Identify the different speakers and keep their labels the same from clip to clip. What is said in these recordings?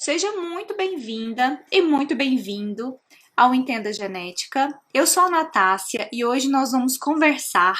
Speaker 1: Seja muito bem-vinda e muito bem-vindo ao Entenda Genética. Eu sou a Natácia e hoje nós vamos conversar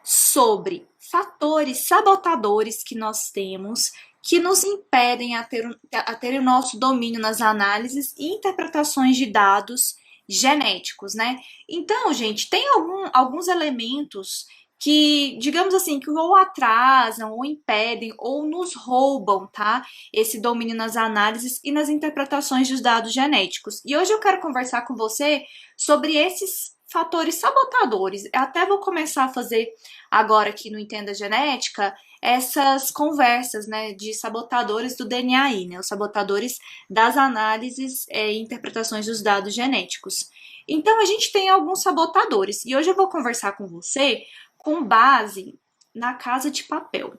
Speaker 1: sobre fatores sabotadores que nós temos que nos impedem a ter o nosso domínio nas análises e interpretações de dados genéticos, né? Então, gente, tem alguns elementos que, digamos assim, que ou atrasam, ou impedem, ou nos roubam, tá? Esse domínio nas análises e nas interpretações dos dados genéticos. E hoje eu quero conversar com você sobre esses fatores sabotadores. Eu até vou começar a fazer agora aqui no Entenda Genética essas conversas, né, de sabotadores do DNA, né, os sabotadores das análises e interpretações dos dados genéticos. Então a gente tem alguns sabotadores e hoje eu vou conversar com você com base na Casa de Papel,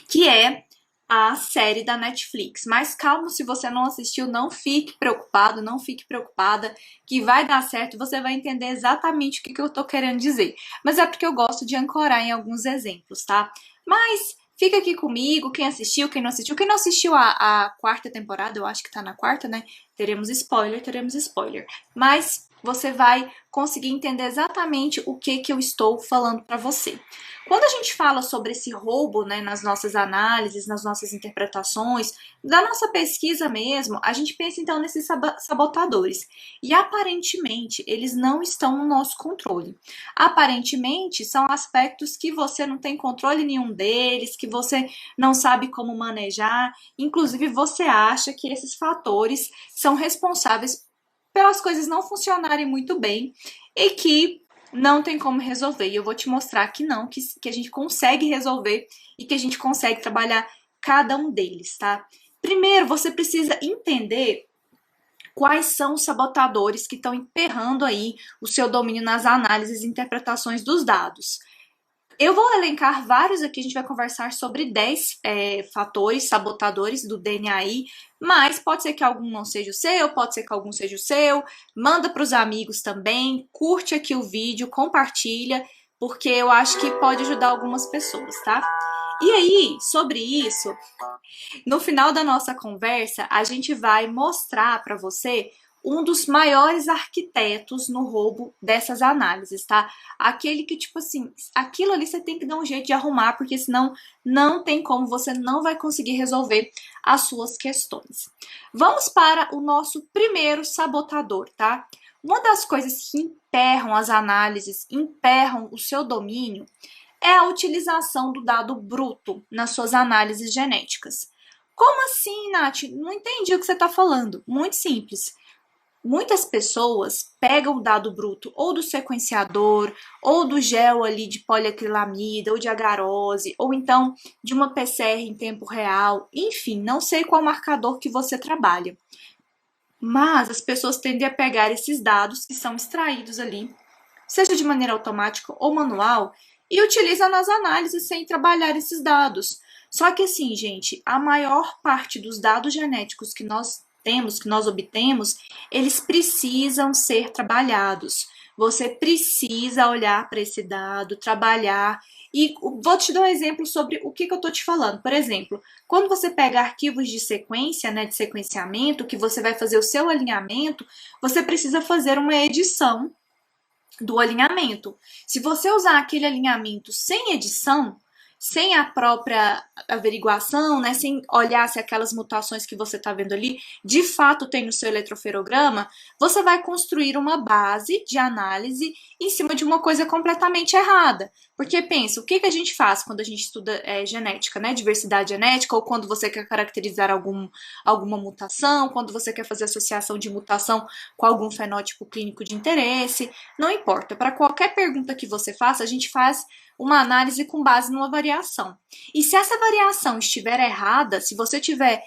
Speaker 1: que é a série da Netflix. Mas calma, se você não assistiu, não fique preocupado, não fique preocupada, que vai dar certo, você vai entender exatamente o que eu tô querendo dizer. Mas é porque eu gosto de ancorar em alguns exemplos, tá? Mas fica aqui comigo, quem assistiu, quem não assistiu. Quem não assistiu a quarta temporada, eu acho que tá na quarta, né? Teremos spoiler, teremos spoiler. Mas você vai conseguir entender exatamente o que eu estou falando para você. Quando a gente fala sobre esse roubo, né, nas nossas análises, nas nossas interpretações, da nossa pesquisa mesmo, a gente pensa então nesses sabotadores. E aparentemente, eles não estão no nosso controle. Aparentemente, são aspectos que você não tem controle nenhum deles, que você não sabe como manejar. Inclusive, você acha que esses fatores são responsáveis pelas coisas não funcionarem muito bem e que não tem como resolver. E eu vou te mostrar que não, que a gente consegue resolver e que a gente consegue trabalhar cada um deles, tá? Primeiro, você precisa entender quais são os sabotadores que estão emperrando aí o seu domínio nas análises e interpretações dos dados. Eu vou elencar vários aqui, a gente vai conversar sobre 10 fatores sabotadores do DNA, mas pode ser que algum não seja o seu, pode ser que algum seja o seu. Manda para os amigos também, curte aqui o vídeo, compartilha, porque eu acho que pode ajudar algumas pessoas, tá? E aí, sobre isso, no final da nossa conversa, a gente vai mostrar para você um dos maiores arquitetos no roubo dessas análises, tá? Aquele que, tipo assim, aquilo ali você tem que dar um jeito de arrumar, porque senão não tem como, você não vai conseguir resolver as suas questões. Vamos para o nosso primeiro sabotador, tá? Uma das coisas que emperram as análises, emperram o seu domínio, é a utilização do dado bruto nas suas análises genéticas. Como assim, Nath? Não entendi o que você está falando. Muito simples. Muitas pessoas pegam o dado bruto ou do sequenciador, ou do gel ali de poliacrilamida, ou de agarose, ou então de uma PCR em tempo real, enfim, não sei qual marcador que você trabalha. Mas as pessoas tendem a pegar esses dados que são extraídos ali, seja de maneira automática ou manual, e utilizam nas análises sem trabalhar esses dados. Só que assim, gente, a maior parte dos dados genéticos que nós temos, que nós obtemos, eles precisam ser trabalhados. Você precisa olhar para esse dado, trabalhar. E vou te dar um exemplo sobre o que eu estou te falando. Por exemplo, quando você pega arquivos de sequência, né, de sequenciamento, que você vai fazer o seu alinhamento, você precisa fazer uma edição do alinhamento. Se você usar aquele alinhamento sem edição, sem a própria averiguação, né, sem olhar se aquelas mutações que você está vendo ali de fato tem no seu eletroferograma, você vai construir uma base de análise em cima de uma coisa completamente errada. Porque pensa, o que a gente faz quando a gente estuda genética, né, diversidade genética, ou quando você quer caracterizar alguma mutação, quando você quer fazer associação de mutação com algum fenótipo clínico de interesse, não importa. Para qualquer pergunta que você faça, a gente faz uma análise com base numa variação. E se essa variação estiver errada, se você tiver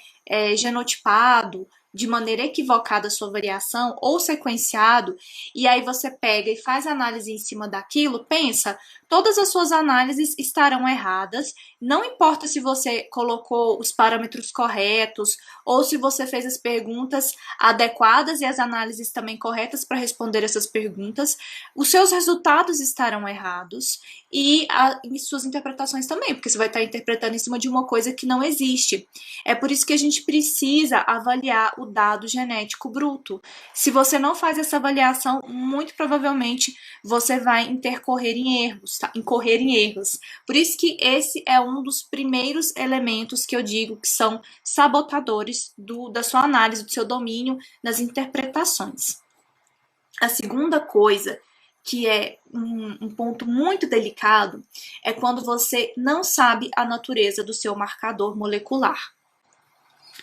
Speaker 1: genotipado de maneira equivocada a sua variação ou sequenciado, e aí você pega e faz análise em cima daquilo, pensa, todas as suas análises estarão erradas, não importa se você colocou os parâmetros corretos ou se você fez as perguntas adequadas e as análises também corretas para responder essas perguntas, os seus resultados estarão errados e suas interpretações também, porque você vai estar interpretando em cima de uma coisa que não existe. É por isso que a gente gente precisa avaliar o dado genético bruto. Se você não faz essa avaliação, muito provavelmente você vai incorrer em erros, tá? Incorrer em erros. Por isso que esse é um dos primeiros elementos que eu digo que são sabotadores da sua análise, do seu domínio nas interpretações. A segunda coisa, que é um ponto muito delicado, é quando você não sabe a natureza do seu marcador molecular.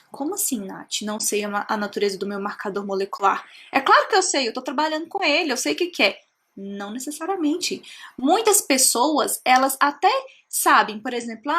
Speaker 1: Como assim, Nath? Não sei a natureza do meu marcador molecular? É claro que eu sei, eu tô trabalhando com ele, eu sei o que é. Não necessariamente. Muitas pessoas, elas até sabem, por exemplo,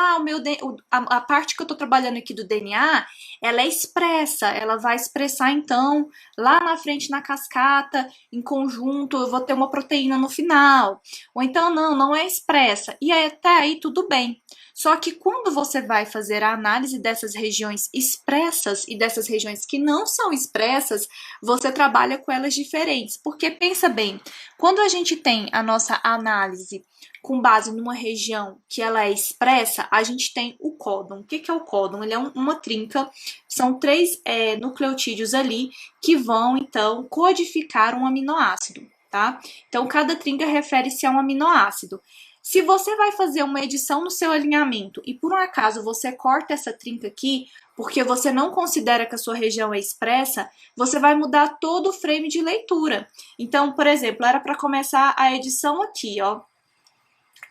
Speaker 1: a parte que eu tô trabalhando aqui do DNA, ela é expressa, ela vai expressar então, lá na frente na cascata, em conjunto, eu vou ter uma proteína no final. Ou então, não é expressa. E aí, até aí tudo bem. Só que quando você vai fazer a análise dessas regiões expressas e dessas regiões que não são expressas, você trabalha com elas diferentes. Porque pensa bem, quando a gente tem a nossa análise com base numa região que ela é expressa, a gente tem o códon. O que é o códon? Ele é uma trinca, são 3 nucleotídeos ali que vão, então, codificar um aminoácido, tá? Então, cada trinca refere-se a um aminoácido. Se você vai fazer uma edição no seu alinhamento e por um acaso você corta essa trinca aqui, porque você não considera que a sua região é expressa, você vai mudar todo o frame de leitura. Então, por exemplo, era para começar a edição aqui, ó.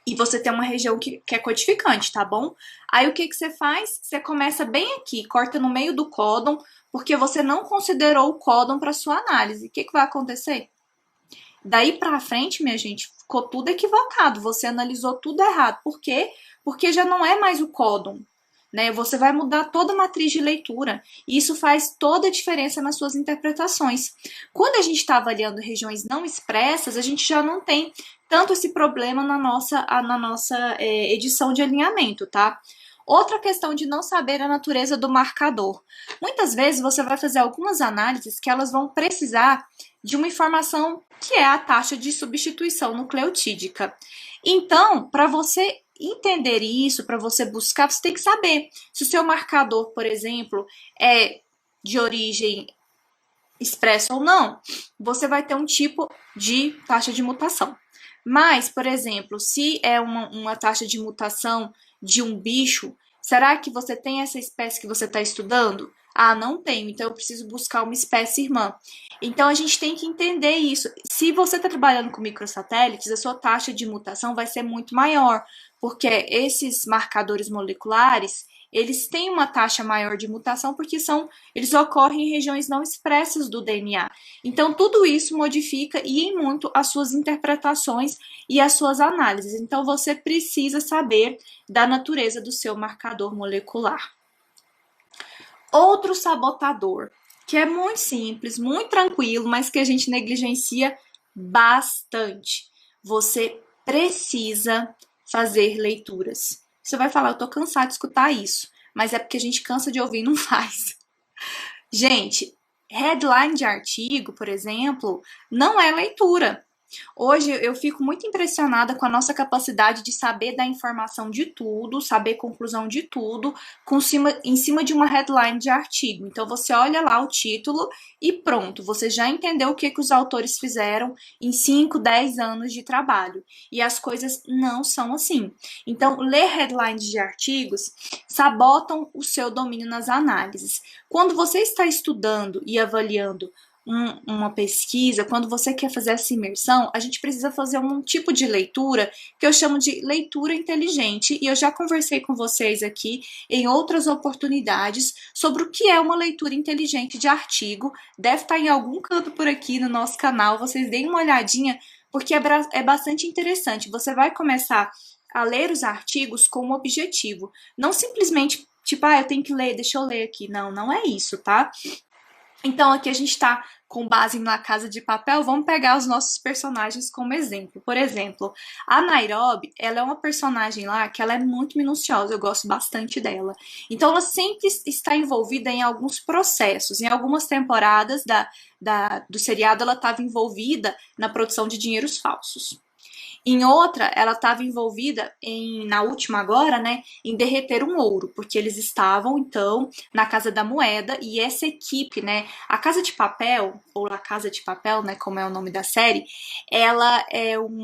Speaker 1: E você tem uma região que é codificante, tá bom? Aí o que você faz? Você começa bem aqui, corta no meio do códon, porque você não considerou o códon para sua análise. O que vai acontecer? Daí pra frente, minha gente, ficou tudo equivocado. Você analisou tudo errado. Por quê? Porque já não é mais o códon, né? Você vai mudar toda a matriz de leitura. E isso faz toda a diferença nas suas interpretações. Quando a gente está avaliando regiões não expressas, a gente já não tem tanto esse problema na nossa edição de alinhamento, tá? Outra questão de não saber a natureza do marcador. Muitas vezes você vai fazer algumas análises que elas vão precisar de uma informação que é a taxa de substituição nucleotídica. Então, para você entender isso, para você buscar, você tem que saber se o seu marcador, por exemplo, é de origem expressa ou não. Você vai ter um tipo de taxa de mutação. Mas, por exemplo, se é uma taxa de mutação de um bicho, será que você tem essa espécie que você está estudando? Ah, não tenho, então eu preciso buscar uma espécie irmã. Então a gente tem que entender isso. Se você está trabalhando com microsatélites, a sua taxa de mutação vai ser muito maior, porque esses marcadores moleculares, eles têm uma taxa maior de mutação porque eles ocorrem em regiões não expressas do DNA. Então, tudo isso modifica e em muito as suas interpretações e as suas análises. Então, você precisa saber da natureza do seu marcador molecular. Outro sabotador, que é muito simples, muito tranquilo, mas que a gente negligencia bastante. Você precisa fazer leituras. Você vai falar, eu tô cansado de escutar isso, mas é porque a gente cansa de ouvir e não faz. Gente, headline de artigo, por exemplo, não é leitura. Hoje eu fico muito impressionada com a nossa capacidade de saber da informação de tudo, saber conclusão de tudo, em cima de uma headline de artigo. Então você olha lá o título e pronto, você já entendeu o que os autores fizeram em 5, 10 anos de trabalho. E as coisas não são assim. Então, ler headlines de artigos sabotam o seu domínio nas análises. Quando você está estudando e avaliando uma pesquisa, quando você quer fazer essa imersão, a gente precisa fazer um tipo de leitura que eu chamo de leitura inteligente, e eu já conversei com vocês aqui em outras oportunidades sobre o que é uma leitura inteligente de artigo. Deve estar em algum canto por aqui no nosso canal, vocês deem uma olhadinha, porque é bastante interessante. Você vai começar a ler os artigos com um objetivo, não simplesmente tipo, eu tenho que ler, deixa eu ler aqui. Não é isso, tá? Então, aqui a gente está com base na Casa de Papel, vamos pegar os nossos personagens como exemplo. Por exemplo, a Nairobi, ela é uma personagem lá que ela é muito minuciosa, eu gosto bastante dela. Então, ela sempre está envolvida em alguns processos. Em algumas temporadas do seriado, ela estava envolvida na produção de dinheiros falsos. Em outra, ela estava envolvida na última agora, né, em derreter um ouro, porque eles estavam, então, na Casa da Moeda, e essa equipe, né, a Casa de Papel, ou La Casa de Papel, né, como é o nome da série, ela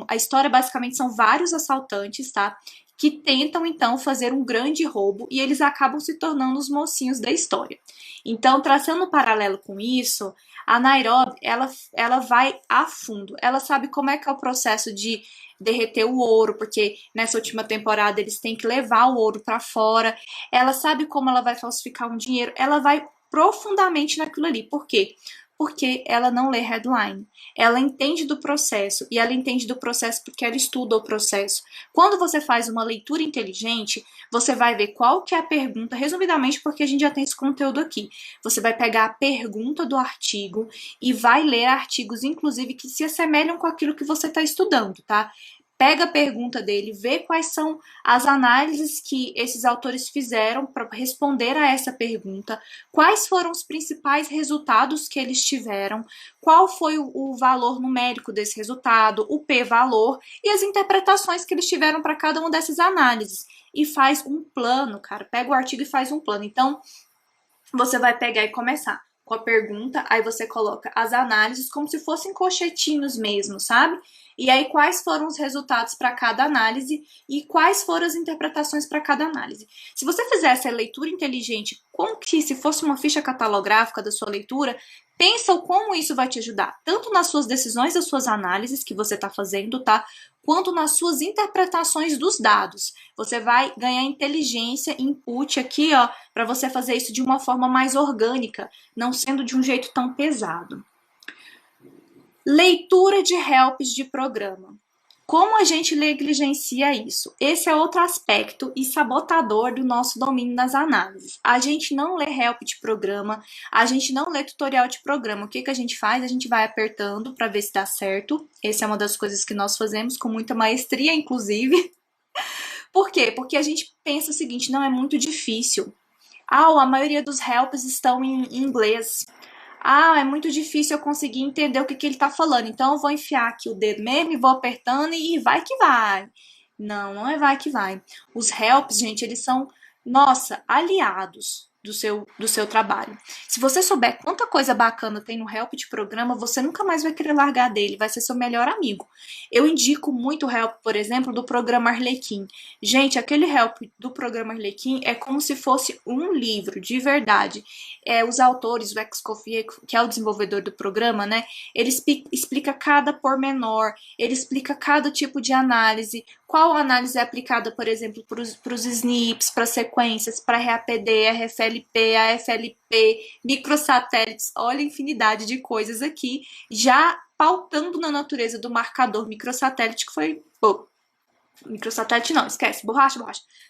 Speaker 1: a história basicamente são vários assaltantes, tá? Que tentam então fazer um grande roubo e eles acabam se tornando os mocinhos da história. Então, traçando um paralelo com isso, a Nairobi, ela vai a fundo. Ela sabe como é que é o processo de derreter o ouro, porque nessa última temporada eles têm que levar o ouro para fora. Ela sabe como ela vai falsificar um dinheiro. Ela vai profundamente naquilo ali. Por quê? Porque ela não lê headline. Ela entende do processo, e ela entende do processo porque ela estuda o processo. Quando você faz uma leitura inteligente, você vai ver qual que é a pergunta, resumidamente porque a gente já tem esse conteúdo aqui. Você vai pegar a pergunta do artigo e vai ler artigos, inclusive, que se assemelham com aquilo que você está estudando, tá? Pega a pergunta dele, vê quais são as análises que esses autores fizeram para responder a essa pergunta, quais foram os principais resultados que eles tiveram, qual foi o valor numérico desse resultado, o p-valor e as interpretações que eles tiveram para cada uma dessas análises. E faz um plano, cara. Pega o artigo e faz um plano. Então, você vai pegar e começar com a pergunta, aí você coloca as análises como se fossem cochetinhos mesmo, sabe? E aí quais foram os resultados para cada análise e quais foram as interpretações para cada análise. Se você fizesse a leitura inteligente como que se fosse uma ficha catalográfica da sua leitura, pensa o como isso vai te ajudar, tanto nas suas decisões, das suas análises que você está fazendo, tá? Quanto nas suas interpretações dos dados. Você vai ganhar inteligência, input aqui, ó, para você fazer isso de uma forma mais orgânica, não sendo de um jeito tão pesado. Leitura de helps de programa. Como a gente negligencia isso? Esse é outro aspecto e sabotador do nosso domínio nas análises. A gente não lê help de programa, a gente não lê tutorial de programa. O que a gente faz? A gente vai apertando para ver se dá certo. Essa é uma das coisas que nós fazemos com muita maestria, inclusive. Por quê? Porque a gente pensa o seguinte, não é muito difícil. A maioria dos helps estão em inglês. É muito difícil eu conseguir entender o que ele tá falando. Então eu vou enfiar aqui o dedo mesmo e vou apertando e vai que vai. Não, não é vai que vai. Os helps, gente, eles são, nossa, aliados do seu trabalho. Se você souber quanta coisa bacana tem no help de programa, você nunca mais vai querer largar dele, vai ser seu melhor amigo. Eu indico muito o help, por exemplo, do programa Arlequim. Gente, aquele help do programa Arlequim é como se fosse um livro, de verdade. Os autores, o Excoffier, que é o desenvolvedor do programa, né? Ele explica cada pormenor, ele explica cada tipo de análise, qual análise é aplicada, por exemplo, para os SNPs, para sequências, para RAPD, RFLP, AFLP, microsatélites, olha a infinidade de coisas aqui, já pautando na natureza do marcador microsatélite, que foi... microsatélite não, esquece, borracha,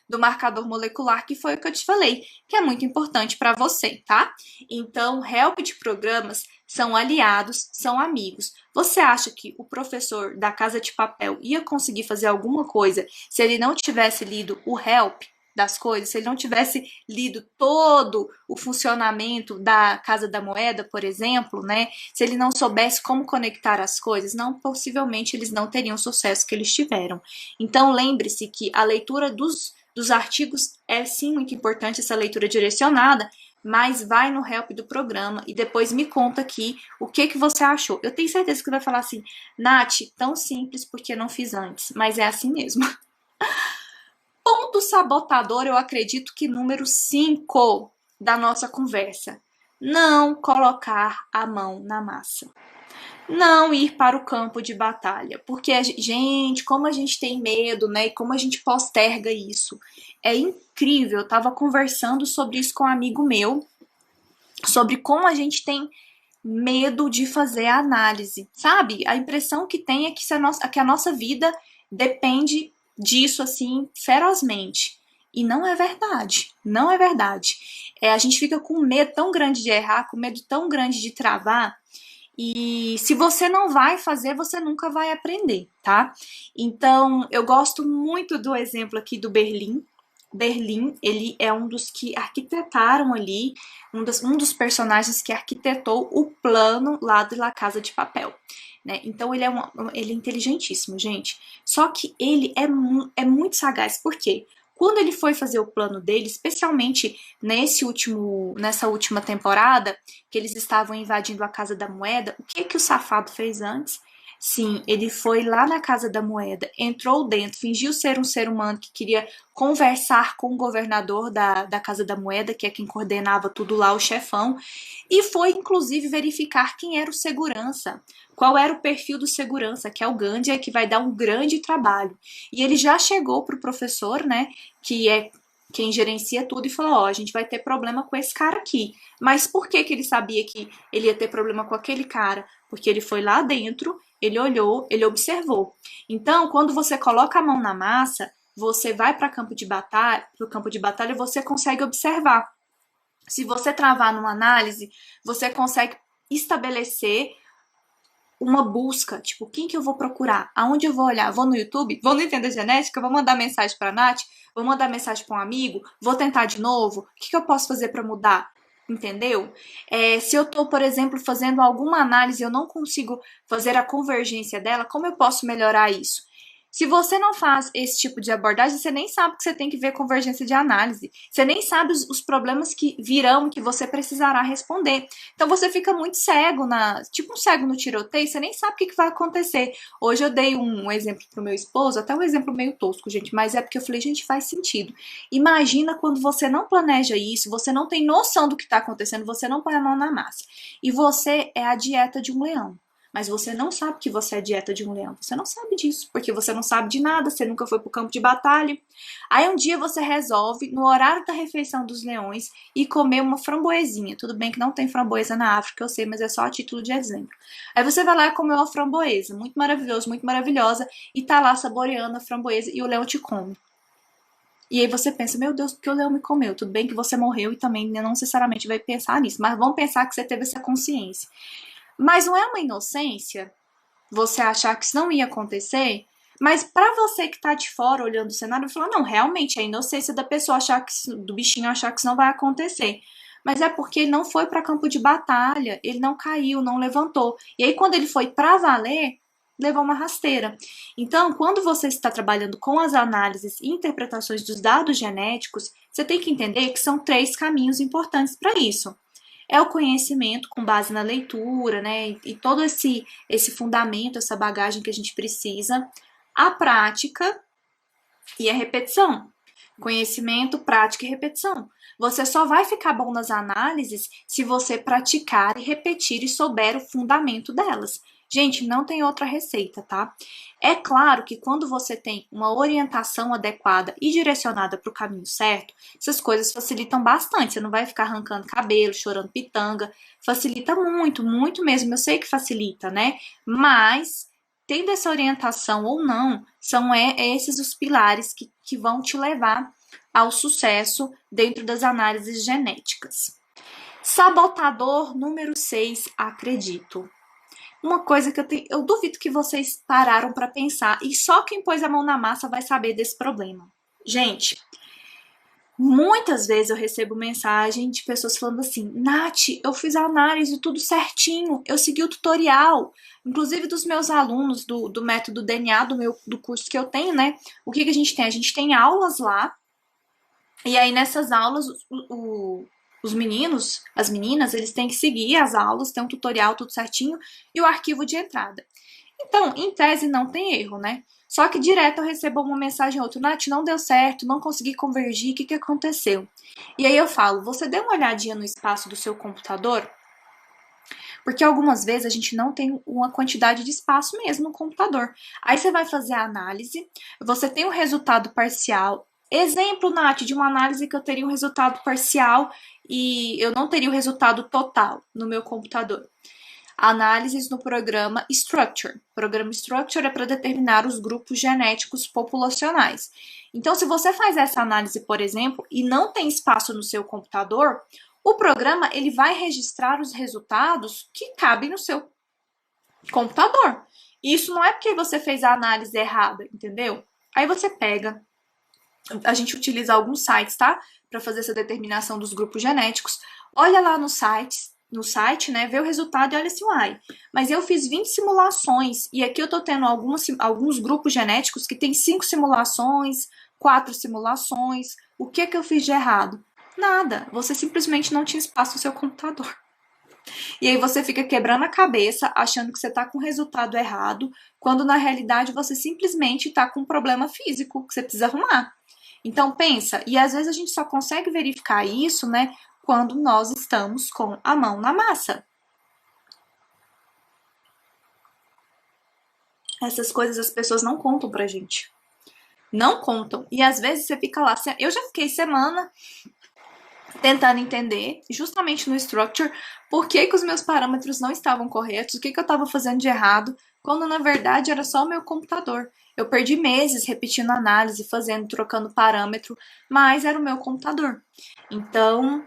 Speaker 1: do marcador molecular, que foi o que eu te falei, que é muito importante para você, tá? Então, help de programas são aliados, são amigos. Você acha que o professor da Casa de Papel ia conseguir fazer alguma coisa se ele não tivesse lido o help das coisas, se ele não tivesse lido todo o funcionamento da Casa da Moeda, por exemplo, né? Se ele não soubesse como conectar as coisas, não, possivelmente eles não teriam o sucesso que eles tiveram. Então, lembre-se que a leitura dos artigos é sim muito importante, essa leitura direcionada, mas vai no help do programa e depois me conta aqui o que você achou. Eu tenho certeza que vai falar assim, Nath, tão simples porque não fiz antes, mas é assim mesmo. Ponto sabotador, eu acredito que número 5 da nossa conversa. Não colocar a mão na massa. Não ir para o campo de batalha. Porque, gente, como a gente tem medo, né? E como a gente posterga isso. É incrível. Eu tava conversando sobre isso com um amigo meu. Sobre como a gente tem medo de fazer a análise. Sabe? A impressão que tem é que a nossa vida depende disso, assim, ferozmente. E não é verdade. Não é verdade. A gente fica com medo tão grande de errar, com medo tão grande de travar. E se você não vai fazer, você nunca vai aprender, tá? Então, eu gosto muito do exemplo aqui do Berlim. Berlim, ele é um dos que arquitetaram ali, um dos personagens que arquitetou o plano lá de La Casa de Papel. né? Então ele é inteligentíssimo, gente. Só que ele é muito sagaz. Por quê? Quando ele foi fazer o plano dele, especialmente nessa última temporada, que eles estavam invadindo a Casa da Moeda, o que o safado fez antes? Sim, ele foi lá na Casa da Moeda, entrou dentro, fingiu ser um ser humano que queria conversar com o governador da Casa da Moeda, que é quem coordenava tudo lá, o chefão, e foi inclusive verificar quem era o segurança, qual era o perfil do segurança, que é o Gandia, que vai dar um grande trabalho. E ele já chegou pro professor, né, que é quem gerencia tudo, e falou: ó, a gente vai ter problema com esse cara aqui. Mas por que ele sabia que ele ia ter problema com aquele cara? Porque ele foi lá dentro, ele olhou, ele observou. Então, quando você coloca a mão na massa, você vai para o campo de batalha, você consegue observar. Se você travar numa análise, você consegue estabelecer uma busca, tipo, quem que eu vou procurar? Aonde eu vou olhar? Vou no YouTube? Vou no Entenda Genética? Vou mandar mensagem para a Nath? Vou mandar mensagem para um amigo? Vou tentar de novo? O que eu posso fazer para mudar? Entendeu? Se eu estou, por exemplo, fazendo alguma análise e eu não consigo fazer a convergência dela, como eu posso melhorar isso? Se você não faz esse tipo de abordagem, você nem sabe que você tem que ver convergência de análise. Você nem sabe os problemas que virão, que você precisará responder. Então você fica muito cego, tipo um cego no tiroteio, você nem sabe o que vai acontecer. Hoje eu dei um exemplo pro meu esposo, até um exemplo meio tosco, gente, mas é porque eu falei, gente, faz sentido. Imagina quando você não planeja isso, você não tem noção do que está acontecendo, você não põe a mão na massa. E você é a dieta de um leão. Mas você não sabe que você é a dieta de um leão. Você não sabe disso, porque você não sabe de nada, você nunca foi pro campo de batalha. Aí um dia você resolve, no horário da refeição dos leões, ir comer uma framboesinha. Tudo bem que não tem framboesa na África, eu sei, mas é só a título de exemplo. Aí você vai lá e come uma framboesa, muito maravilhoso, muito maravilhosa, e tá lá saboreando a framboesa e o leão te come. E aí você pensa, meu Deus, porque o leão me comeu? Tudo bem que você morreu e também não necessariamente vai pensar nisso, mas vamos pensar que você teve essa consciência. Mas não é uma inocência você achar que isso não ia acontecer? Mas para você que tá de fora olhando o cenário, falar, não, realmente é a inocência da pessoa achar que do bichinho achar que isso não vai acontecer. Mas é porque ele não foi para campo de batalha, ele não caiu, não levantou. E aí quando ele foi para valer, levou uma rasteira. Então, quando você está trabalhando com as análises e interpretações dos dados genéticos, você tem que entender que são 3 caminhos importantes para isso. É o conhecimento com base na leitura, né? E todo esse fundamento, essa bagagem que a gente precisa. A prática e a repetição. Conhecimento, prática e repetição. Você só vai ficar bom nas análises se você praticar e repetir e souber o fundamento delas. Gente, não tem outra receita, tá? É claro que quando você tem uma orientação adequada e direcionada para o caminho certo, essas coisas facilitam bastante. Você não vai ficar arrancando cabelo, chorando pitanga. Facilita muito, muito mesmo. Eu sei que facilita, né? Mas, tendo essa orientação ou não, são esses os pilares que vão te levar ao sucesso dentro das análises genéticas. Sabotador número 6, acredito. Uma coisa que eu duvido que vocês pararam para pensar, e só quem pôs a mão na massa vai saber desse problema. Gente, muitas vezes eu recebo mensagem de pessoas falando assim, Nath, eu fiz a análise tudo certinho, eu segui o tutorial, inclusive dos meus alunos do método DNA, do curso que eu tenho, né? O que a gente tem? A gente tem aulas lá, e aí nessas aulas os meninos, as meninas, eles têm que seguir as aulas, tem um tutorial tudo certinho e o arquivo de entrada. Então, em tese não tem erro, né? Só que direto eu recebo uma mensagem ou outra, Nath, não deu certo, não consegui convergir, o que aconteceu? E aí eu falo, você deu uma olhadinha no espaço do seu computador? Porque algumas vezes a gente não tem uma quantidade de espaço mesmo no computador. Aí você vai fazer a análise, você tem o resultado parcial. Exemplo, Nath, de uma análise que eu teria um resultado parcial e eu não teria o resultado total no meu computador. Análises no programa Structure. O programa Structure é para determinar os grupos genéticos populacionais. Então, se você faz essa análise, por exemplo, e não tem espaço no seu computador, o programa ele vai registrar os resultados que cabem no seu computador. E isso não é porque você fez a análise errada, entendeu? Aí você pega, a gente utiliza alguns sites, tá? Para fazer essa determinação dos grupos genéticos. Olha lá nos sites, no site, né, vê o resultado e olha assim, uai, mas eu fiz 20 simulações e aqui eu tô tendo alguns grupos genéticos que tem 5 simulações, 4 simulações, o que eu fiz de errado? Nada, você simplesmente não tinha espaço no seu computador. E aí você fica quebrando a cabeça, achando que você tá com o resultado errado, quando na realidade você simplesmente tá com um problema físico que você precisa arrumar. Então pensa, e às vezes a gente só consegue verificar isso, né, quando nós estamos com a mão na massa. Essas coisas as pessoas não contam pra gente. Não contam. E às vezes você fica lá. Eu já fiquei semana tentando entender, justamente no Structure, por que os meus parâmetros não estavam corretos, o que eu estava fazendo de errado, quando na verdade era só o meu computador. Eu perdi meses repetindo análise, fazendo, trocando parâmetro, mas era o meu computador. Então,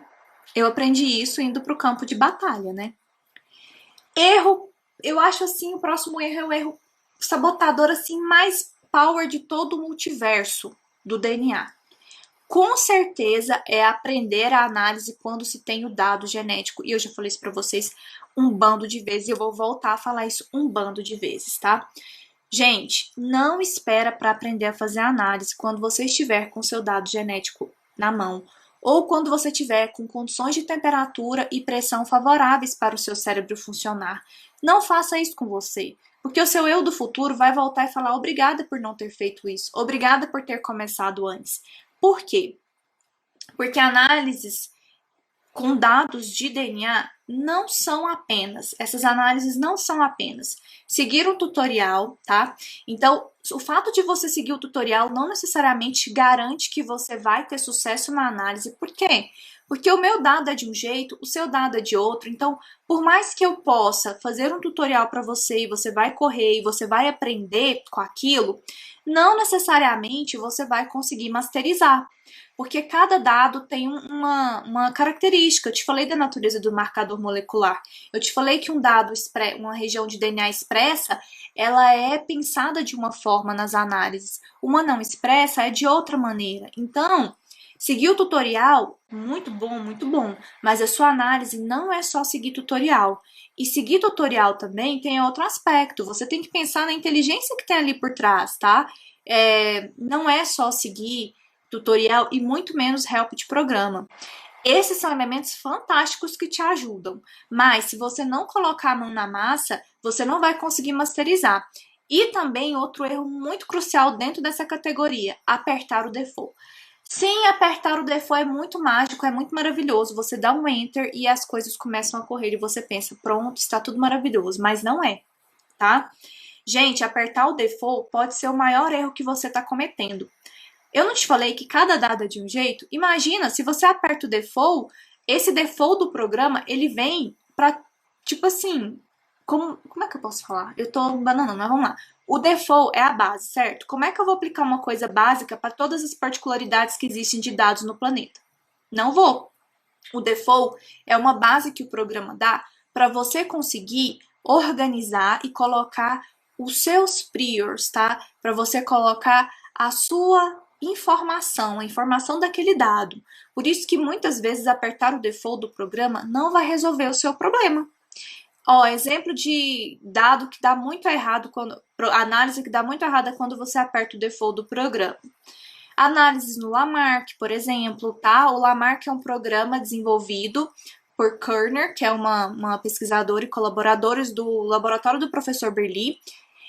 Speaker 1: eu aprendi isso indo para o campo de batalha, né? Erro, eu acho assim, o próximo erro é o erro sabotador assim mais power de todo o multiverso do DNA. Com certeza é aprender a análise quando se tem o dado genético. E eu já falei isso para vocês um bando de vezes e eu vou voltar a falar isso um bando de vezes, tá? Gente, não espera para aprender a fazer análise quando você estiver com seu dado genético na mão ou quando você estiver com condições de temperatura e pressão favoráveis para o seu cérebro funcionar. Não faça isso com você, porque o seu eu do futuro vai voltar e falar obrigada por não ter feito isso, obrigada por ter começado antes. Por quê? Porque análises com dados de DNA não são apenas, essas análises não são apenas seguir um tutorial, tá? Então, o fato de você seguir o tutorial não necessariamente garante que você vai ter sucesso na análise. Por quê? Porque o meu dado é de um jeito, o seu dado é de outro. Então, por mais que eu possa fazer um tutorial para você e você vai correr e você vai aprender com aquilo, não necessariamente você vai conseguir masterizar. Porque cada dado tem uma característica. Eu te falei da natureza do marcador molecular. Eu te falei que um dado, uma região de DNA expressa, ela é pensada de uma forma nas análises. Uma não expressa é de outra maneira. Então, seguir o tutorial, muito bom. Mas a sua análise não é só seguir tutorial. E seguir tutorial também tem outro aspecto. Você tem que pensar na inteligência que tem ali por trás, tá? Não é só seguir tutorial e muito menos help de programa. Esses são elementos fantásticos que te ajudam, mas se você não colocar a mão na massa, você não vai conseguir masterizar. E também outro erro muito crucial dentro dessa categoria, apertar o default. Sim, apertar o default é muito mágico, é muito maravilhoso. Você dá um enter e as coisas começam a correr e você pensa, pronto, está tudo maravilhoso, mas não é, tá? Gente, apertar o default pode ser o maior erro que você está cometendo. Eu não te falei que cada dado é de um jeito? Imagina, se você aperta o default, esse default do programa, ele vem pra, tipo assim, como é que eu posso falar? Eu tô bananando, mas vamos lá. O default é a base, certo? Como é que eu vou aplicar uma coisa básica para todas as particularidades que existem de dados no planeta? Não vou. O default é uma base que o programa dá para você conseguir organizar e colocar os seus priors, tá? Para você colocar a sua informação, a informação daquele dado. Por isso que muitas vezes apertar o default do programa não vai resolver o seu problema. Ó, exemplo de dado que dá muito errado análise que dá muito errada quando você aperta o default do programa. Análises no Lamarck, por exemplo, tá? O Lamarck é um programa desenvolvido por Kerner, que é uma pesquisadora e colaboradores do laboratório do professor Berli.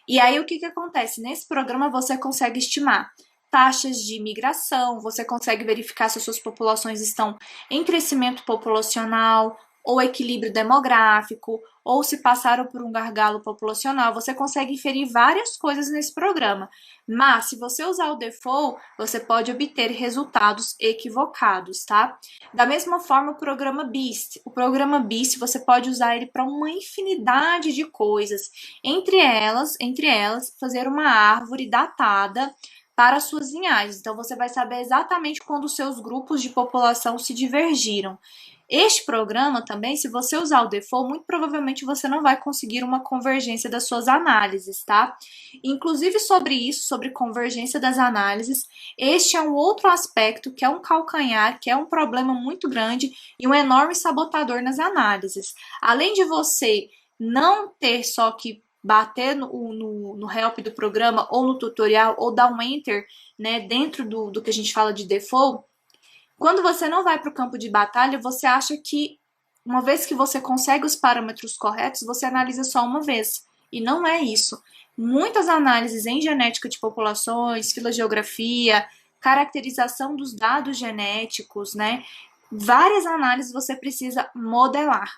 Speaker 1: E aí o que acontece? Nesse programa você consegue estimar taxas de migração, você consegue verificar se as suas populações estão em crescimento populacional ou equilíbrio demográfico, ou se passaram por um gargalo populacional. Você consegue inferir várias coisas nesse programa. Mas, se você usar o default, você pode obter resultados equivocados, tá? Da mesma forma, o programa BEAST. O programa BEAST, você pode usar ele para uma infinidade de coisas. Entre elas, fazer uma árvore datada para suas linhagens. Então, você vai saber exatamente quando os seus grupos de população se divergiram. Este programa também, se você usar o default, muito provavelmente você não vai conseguir uma convergência das suas análises, tá? Inclusive sobre isso, sobre convergência das análises, este é um outro aspecto que é um calcanhar, que é um problema muito grande e um enorme sabotador nas análises. Além de você não ter só que bater no help do programa ou no tutorial ou dar um enter, né, dentro do que a gente fala de default, quando você não vai para o campo de batalha, você acha que, uma vez que você consegue os parâmetros corretos, você analisa só uma vez. E não é isso. Muitas análises em genética de populações, filogeografia, caracterização dos dados genéticos, né? Várias análises você precisa modelar.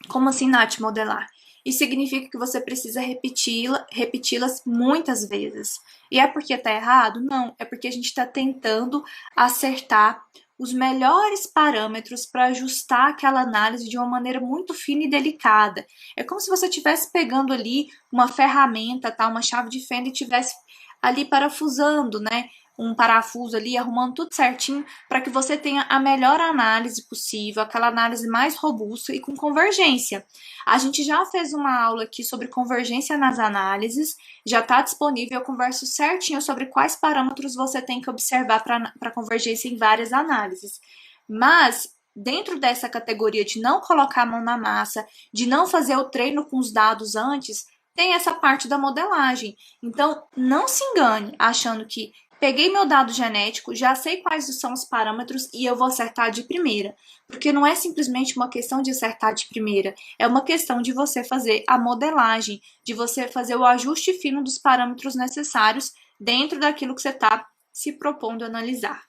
Speaker 1: Como assim, Nath, modelar? Isso significa que você precisa repeti-las muitas vezes. E é porque está errado? Não, é porque a gente está tentando acertar os melhores parâmetros para ajustar aquela análise de uma maneira muito fina e delicada. É como se você estivesse pegando ali uma ferramenta, tá, uma chave de fenda e estivesse ali parafusando, né? Um parafuso ali, arrumando tudo certinho para que você tenha a melhor análise possível, aquela análise mais robusta e com convergência. A gente já fez uma aula aqui sobre convergência nas análises, já está disponível, eu converso certinho sobre quais parâmetros você tem que observar para convergência em várias análises. Mas, dentro dessa categoria de não colocar a mão na massa, de não fazer o treino com os dados antes, tem essa parte da modelagem. Então, não se engane achando que peguei meu dado genético, já sei quais são os parâmetros e eu vou acertar de primeira. Porque não é simplesmente uma questão de acertar de primeira, é uma questão de você fazer a modelagem, de você fazer o ajuste fino dos parâmetros necessários dentro daquilo que você está se propondo a analisar.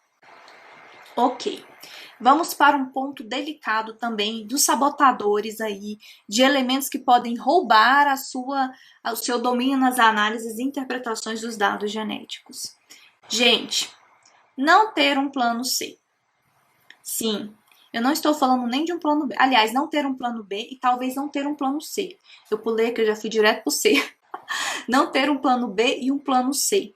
Speaker 1: Ok. Vamos para um ponto delicado também dos sabotadores aí, de elementos que podem roubar o seu domínio nas análises e interpretações dos dados genéticos. Gente, não ter um plano C. Sim, eu não estou falando nem de um plano B. Aliás, não ter um plano B e talvez não ter um plano C. Eu pulei que eu já fui direto pro C. Não ter um plano B e um plano C.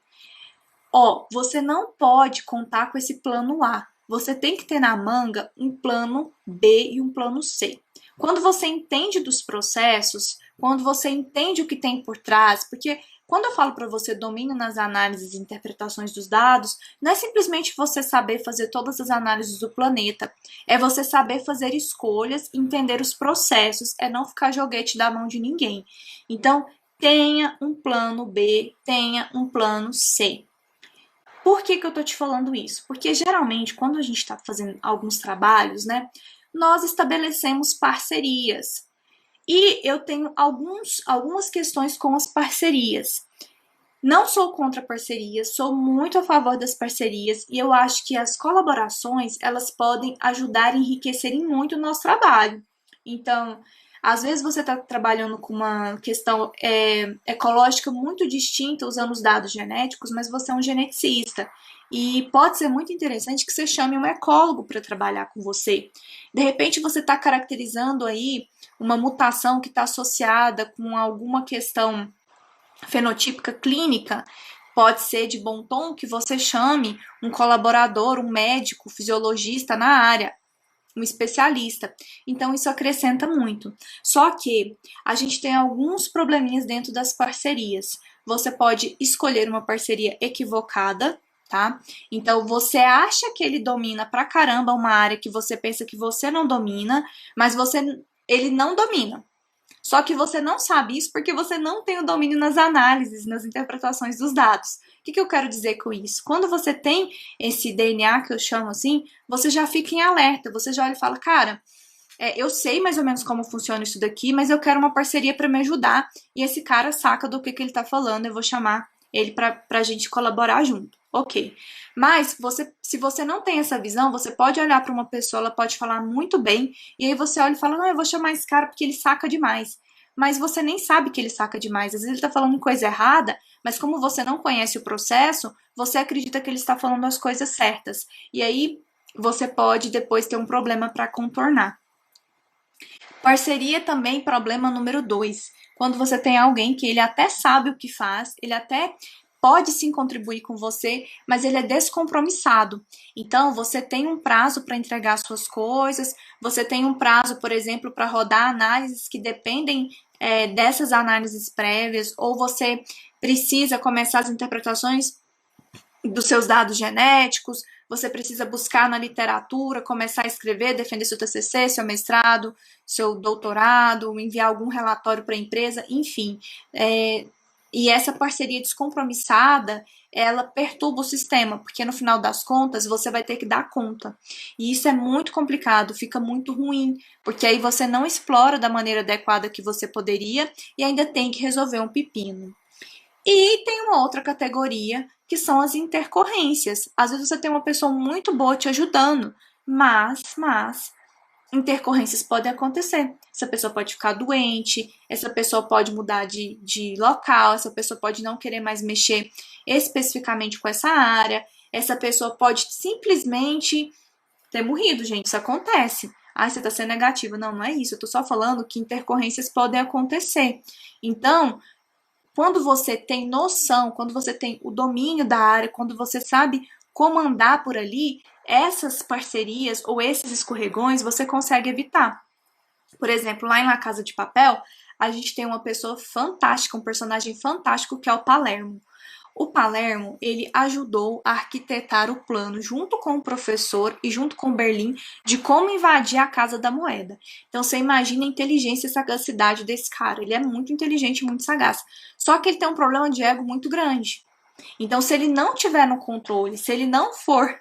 Speaker 1: Ó, você não pode contar com esse plano A. Você tem que ter na manga um plano B e um plano C. Quando você entende dos processos, quando você entende o que tem por trás, porque quando eu falo para você domínio nas análises e interpretações dos dados, não é simplesmente você saber fazer todas as análises do planeta, é você saber fazer escolhas, entender os processos, é não ficar joguete da mão de ninguém. Então, tenha um plano B, tenha um plano C. Por que eu tô te falando isso? Porque geralmente, quando a gente está fazendo alguns trabalhos, né, nós estabelecemos parcerias. E eu tenho algumas questões com as parcerias. Não sou contra parcerias, sou muito a favor das parcerias e eu acho que as colaborações, elas podem ajudar e enriquecerem muito o nosso trabalho. Então, às vezes você está trabalhando com uma questão ecológica muito distinta usando os dados genéticos, mas você é um geneticista. E pode ser muito interessante que você chame um ecólogo para trabalhar com você. De repente você está caracterizando aí uma mutação que está associada com alguma questão fenotípica clínica, pode ser de bom tom que você chame um colaborador, um médico, fisiologista na área, um especialista. Então, isso acrescenta muito. Só que a gente tem alguns probleminhas dentro das parcerias. Você pode escolher uma parceria equivocada, tá? Então, você acha que ele domina pra caramba uma área que você pensa que você não domina, mas ele não domina. Só que você não sabe isso porque você não tem o domínio nas análises, nas interpretações dos dados. O que eu quero dizer com isso? Quando você tem esse DNA, que eu chamo assim, você já fica em alerta, você já olha e fala, cara, eu sei mais ou menos como funciona isso daqui, mas eu quero uma parceria para me ajudar, e esse cara saca do que ele tá falando, eu vou chamar ele pra gente colaborar junto. Ok. Mas se você não tem essa visão, você pode olhar para uma pessoa, ela pode falar muito bem, e aí você olha e fala, não, eu vou chamar esse cara porque ele saca demais. Mas você nem sabe que ele saca demais. Às vezes ele está falando coisa errada, mas como você não conhece o processo, você acredita que ele está falando as coisas certas. E aí você pode depois ter um problema para contornar. Parceria também, problema número 2. Quando você tem alguém que ele até sabe o que faz, ele até pode sim contribuir com você, mas ele é descompromissado. Então, você tem um prazo para entregar suas coisas, você tem um prazo, por exemplo, para rodar análises que dependem dessas análises prévias, ou você precisa começar as interpretações dos seus dados genéticos, você precisa buscar na literatura, começar a escrever, defender seu TCC, seu mestrado, seu doutorado, enviar algum relatório para a empresa, enfim. E essa parceria descompromissada, ela perturba o sistema, porque no final das contas você vai ter que dar conta. E isso é muito complicado, fica muito ruim, porque aí você não explora da maneira adequada que você poderia e ainda tem que resolver um pepino. E tem uma outra categoria, que são as intercorrências. Às vezes você tem uma pessoa muito boa te ajudando, mas intercorrências podem acontecer. Essa pessoa pode ficar doente, essa pessoa pode mudar de local, essa pessoa pode não querer mais mexer especificamente com essa área, essa pessoa pode simplesmente ter morrido, gente. Isso acontece. Ah, você está sendo negativa. Não, não é isso. Eu estou só falando que intercorrências podem acontecer. Então, quando você tem noção, quando você tem o domínio da área, quando você sabe como andar por ali, essas parcerias ou esses escorregões você consegue evitar. Por exemplo, lá em La Casa de Papel, a gente tem uma pessoa fantástica, um personagem fantástico que é o Palermo. O Palermo, ele ajudou a arquitetar o plano junto com o professor e junto com Berlim de como invadir a Casa da Moeda. Então você imagina a inteligência e sagacidade desse cara. Ele é muito inteligente e muito sagaz. Só que ele tem um problema de ego muito grande. Então se ele não tiver no controle, se ele não for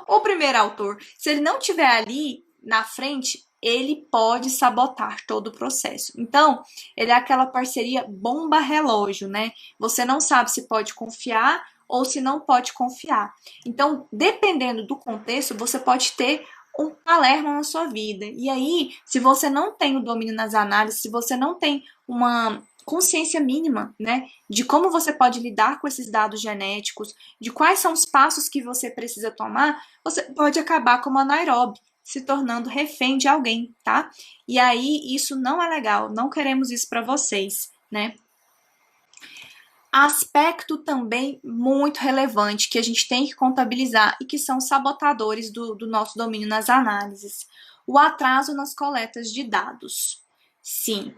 Speaker 1: o primeiro autor, se ele não tiver ali na frente, ele pode sabotar todo o processo. Então, ele é aquela parceria bomba-relógio, né? Você não sabe se pode confiar ou se não pode confiar. Então, dependendo do contexto, você pode ter um Palermo na sua vida. E aí, se você não tem o domínio nas análises, se você não tem uma consciência mínima, né, de como você pode lidar com esses dados genéticos, de quais são os passos que você precisa tomar, você pode acabar como a Nairobi, se tornando refém de alguém, tá? E aí isso não é legal, não queremos isso para vocês, né? Aspecto também muito relevante que a gente tem que contabilizar e que são sabotadores do nosso domínio nas análises. O atraso nas coletas de dados. Sim,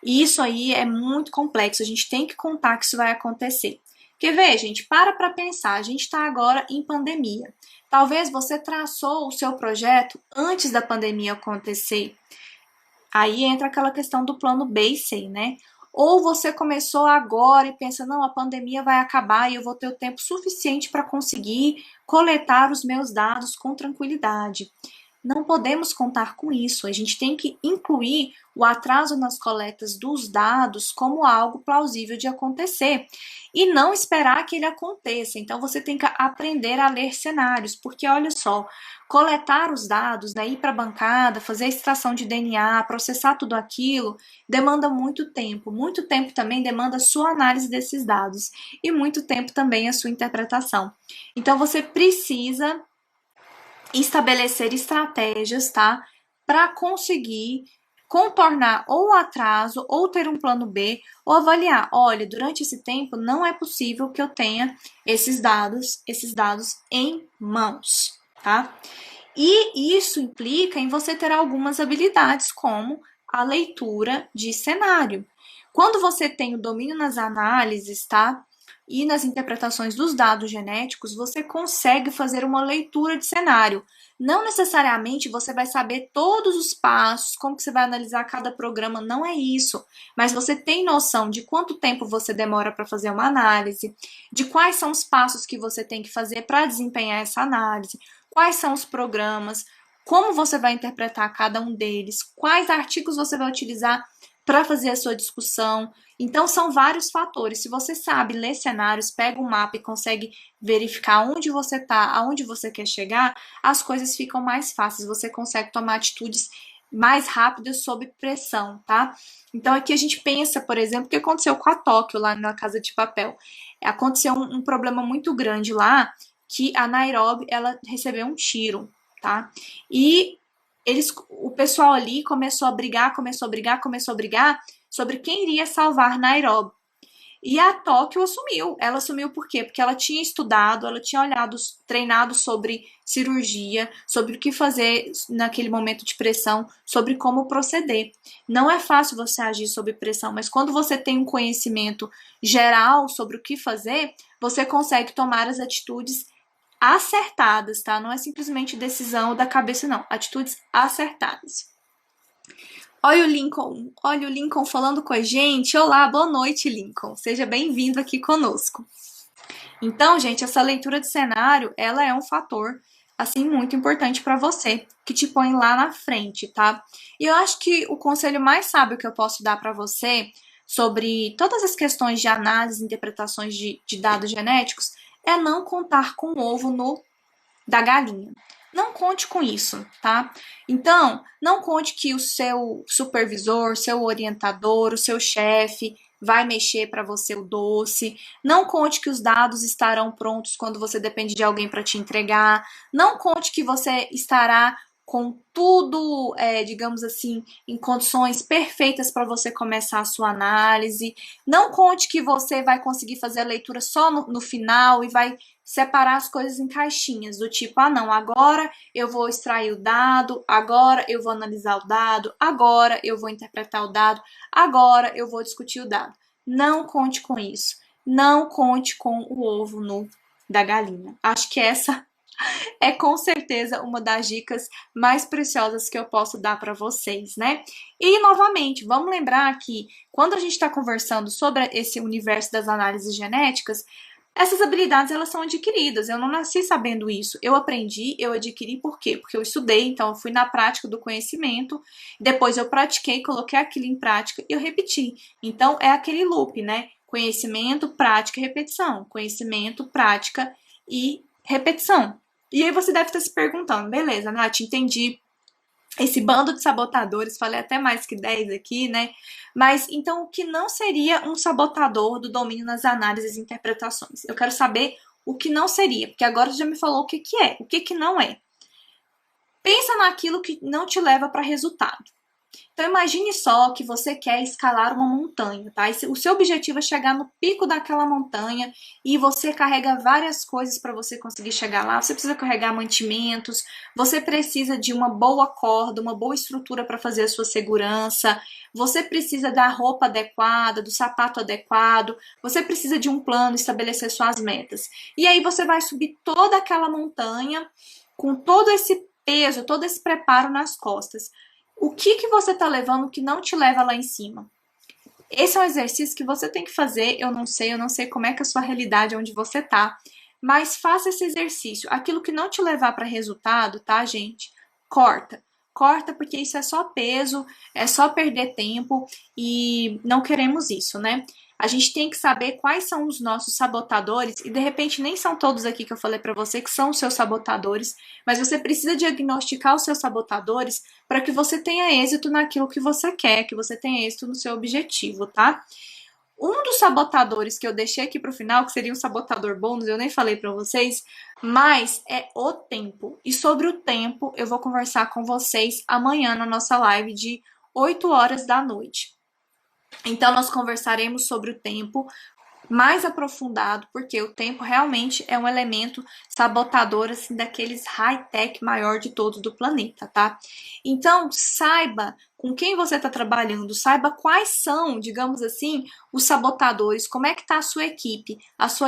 Speaker 1: e isso aí é muito complexo, a gente tem que contar que isso vai acontecer. Quer ver, gente? Para pensar, a gente está agora em pandemia. Talvez você traçou o seu projeto antes da pandemia acontecer. Aí entra aquela questão do plano B e C, né? Ou você começou agora e pensa, não, a pandemia vai acabar e eu vou ter o tempo suficiente para conseguir coletar os meus dados com tranquilidade. Não podemos contar com isso. A gente tem que incluir o atraso nas coletas dos dados como algo plausível de acontecer e não esperar que ele aconteça. Então você tem que aprender a ler cenários, porque olha só, coletar os dados, né, ir para a bancada, fazer a extração de DNA, processar tudo aquilo, demanda muito tempo. Muito tempo também demanda a sua análise desses dados e muito tempo também a sua interpretação. Então você precisa estabelecer estratégias, tá? Para conseguir contornar ou o atraso, ou ter um plano B, ou avaliar, olha, durante esse tempo não é possível que eu tenha esses dados em mãos, tá? E isso implica em você ter algumas habilidades, como a leitura de cenário. Quando você tem o domínio nas análises, tá? E nas interpretações dos dados genéticos, você consegue fazer uma leitura de cenário. Não necessariamente você vai saber todos os passos, como que você vai analisar cada programa, não é isso. Mas você tem noção de quanto tempo você demora para fazer uma análise, de quais são os passos que você tem que fazer para desempenhar essa análise, quais são os programas, como você vai interpretar cada um deles, quais artigos você vai utilizar para fazer a sua discussão. Então, são vários fatores. Se você sabe ler cenários, pega um mapa e consegue verificar onde você está, aonde você quer chegar, as coisas ficam mais fáceis. Você consegue tomar atitudes mais rápidas sob pressão, tá? Então, aqui a gente pensa, por exemplo, o que aconteceu com a Tóquio, lá na Casa de Papel. Aconteceu um problema muito grande lá, que a Nairobi, ela recebeu um tiro, tá? E o pessoal ali começou a brigar sobre quem iria salvar Nairobi. E a Tóquio assumiu. Ela assumiu por quê? Porque ela tinha estudado, ela tinha olhado, treinado sobre cirurgia, sobre o que fazer naquele momento de pressão, sobre como proceder. Não é fácil você agir sob pressão, mas quando você tem um conhecimento geral sobre o que fazer, você consegue tomar as atitudes acertadas, tá? Não é simplesmente decisão da cabeça, não. Atitudes acertadas. Olha o Lincoln falando com a gente. Olá, boa noite, Lincoln. Seja bem-vindo aqui conosco. Então, gente, essa leitura de cenário, ela é um fator, assim, muito importante para você, que te põe lá na frente, tá? E eu acho que o conselho mais sábio que eu posso dar para você sobre todas as questões de análise e interpretações de dados genéticos é não contar com o ovo no da galinha. Não conte com isso, tá? Então, não conte que o seu supervisor, seu orientador, o seu chefe vai mexer para você o doce. Não conte que os dados estarão prontos quando você depende de alguém para te entregar. Não conte que você estará com tudo, digamos assim, em condições perfeitas para você começar a sua análise. Não conte que você vai conseguir fazer a leitura só no final e vai separar as coisas em caixinhas, do tipo, ah não, agora eu vou extrair o dado, agora eu vou analisar o dado, agora eu vou interpretar o dado, agora eu vou discutir o dado. Não conte com isso. Não conte com o ovo nu da galinha. Acho que essa é com certeza uma das dicas mais preciosas que eu posso dar para vocês, né? E novamente, vamos lembrar que quando a gente está conversando sobre esse universo das análises genéticas, essas habilidades elas são adquiridas. Eu não nasci sabendo isso. Eu aprendi, eu adquiri por quê? Porque eu estudei, então eu fui na prática do conhecimento, depois eu pratiquei, coloquei aquilo em prática e eu repeti. Então é aquele loop, né? Conhecimento, prática e repetição. Conhecimento, prática e repetição. E aí você deve estar se perguntando, beleza, Nath, entendi esse bando de sabotadores, falei até mais que 10 aqui, né? Mas então o que não seria um sabotador do domínio nas análises e interpretações? Eu quero saber o que não seria, porque agora você já me falou o que é, o que não é. Pensa naquilo que não te leva para resultado. Então imagine só que você quer escalar uma montanha, tá? O seu objetivo é chegar no pico daquela montanha e você carrega várias coisas para você conseguir chegar lá. Você precisa carregar mantimentos, você precisa de uma boa corda, uma boa estrutura para fazer a sua segurança, você precisa da roupa adequada, do sapato adequado, você precisa de um plano, estabelecer suas metas. E aí você vai subir toda aquela montanha com todo esse peso, todo esse preparo nas costas. O que você está levando que não te leva lá em cima? Esse é um exercício que você tem que fazer. Eu não sei como é que é a sua realidade, onde você tá, mas faça esse exercício. Aquilo que não te levar para resultado, tá, gente? Corta. Corta, porque isso é só peso, é só perder tempo e não queremos isso, né? A gente tem que saber quais são os nossos sabotadores, e de repente nem são todos aqui que eu falei para você que são os seus sabotadores, mas você precisa diagnosticar os seus sabotadores para que você tenha êxito naquilo que você quer, que você tenha êxito no seu objetivo, tá? Um dos sabotadores que eu deixei aqui para o final, que seria um sabotador bônus, eu nem falei para vocês, mas é o tempo. E sobre o tempo, eu vou conversar com vocês amanhã na nossa live de 8 horas da noite. Então, nós conversaremos sobre o tempo mais aprofundado, porque o tempo realmente é um elemento sabotador, assim, daqueles high-tech maior de todos do planeta, tá? Então, saiba com quem você está trabalhando, saiba quais são, digamos assim, os sabotadores, como é que está a sua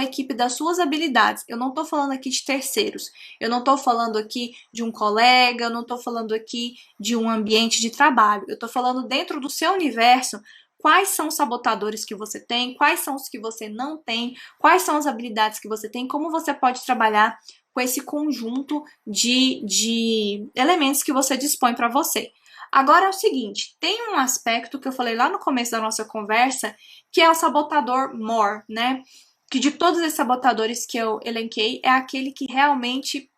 Speaker 1: equipe das suas habilidades. Eu não estou falando aqui de terceiros, eu não estou falando aqui de um colega, eu não estou falando aqui de um ambiente de trabalho, eu estou falando dentro do seu universo. Quais são os sabotadores que você tem, quais são os que você não tem, quais são as habilidades que você tem, como você pode trabalhar com esse conjunto de elementos que você dispõe para você. Agora é o seguinte, tem um aspecto que eu falei lá no começo da nossa conversa, que é o sabotador more, né? Que de todos esses sabotadores que eu elenquei, é aquele que realmente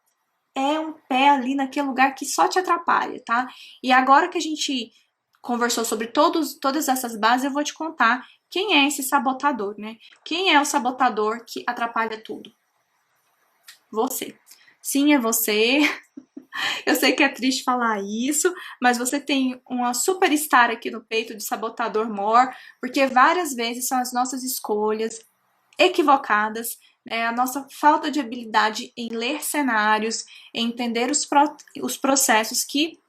Speaker 1: é um pé ali naquele lugar que só te atrapalha, tá? E agora que a gente conversou sobre todas essas bases, eu vou te contar quem é esse sabotador, né? Quem é o sabotador que atrapalha tudo? Você. Sim, é você. Eu sei que é triste falar isso, mas você tem uma superstar aqui no peito de sabotador mor, porque várias vezes são as nossas escolhas equivocadas, a nossa falta de habilidade em ler cenários, em entender os processos que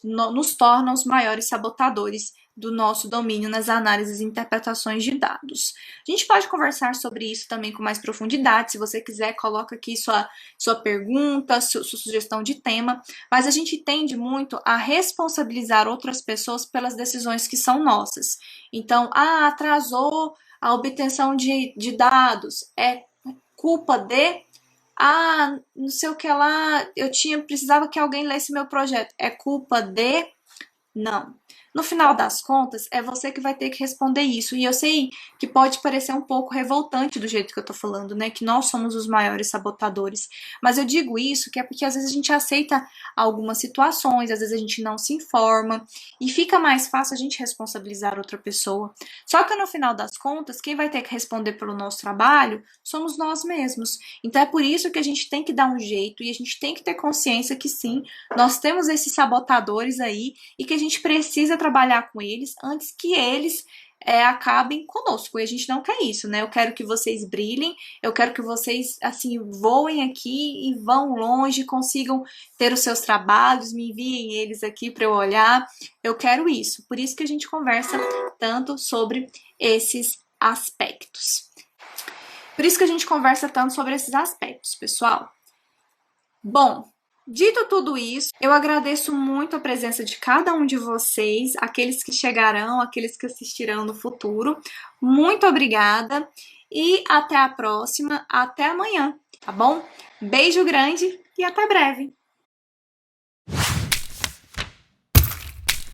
Speaker 1: nos tornam os maiores sabotadores do nosso domínio nas análises e interpretações de dados. A gente pode conversar sobre isso também com mais profundidade. Se você quiser, coloca aqui sua pergunta, sua sugestão de tema, mas a gente tende muito a responsabilizar outras pessoas pelas decisões que são nossas. Então, atrasou a obtenção de dados, é culpa de não sei o que lá, precisava que alguém lesse meu projeto. É culpa de... Não. No final das contas, é você que vai ter que responder isso. E eu sei que pode parecer um pouco revoltante do jeito que eu tô falando, né? Que nós somos os maiores sabotadores. Mas eu digo isso que é porque às vezes a gente aceita algumas situações, às vezes a gente não se informa e fica mais fácil a gente responsabilizar outra pessoa. Só que no final das contas, quem vai ter que responder pelo nosso trabalho somos nós mesmos. Então é por isso que a gente tem que dar um jeito e a gente tem que ter consciência que sim, nós temos esses sabotadores aí e que a gente precisa trabalhar com eles antes que eles acabem conosco. E a gente não quer isso, né? Eu quero que vocês brilhem, eu quero que vocês, assim, voem aqui e vão longe, consigam ter os seus trabalhos, me enviem eles aqui para eu olhar. Eu quero isso. Por isso que a gente conversa tanto sobre esses aspectos. Por isso que a gente conversa tanto sobre esses aspectos, pessoal. Bom, dito tudo isso, eu agradeço muito a presença de cada um de vocês, aqueles que chegarão, aqueles que assistirão no futuro. Muito obrigada e até a próxima, até amanhã, tá bom? Beijo grande e até breve!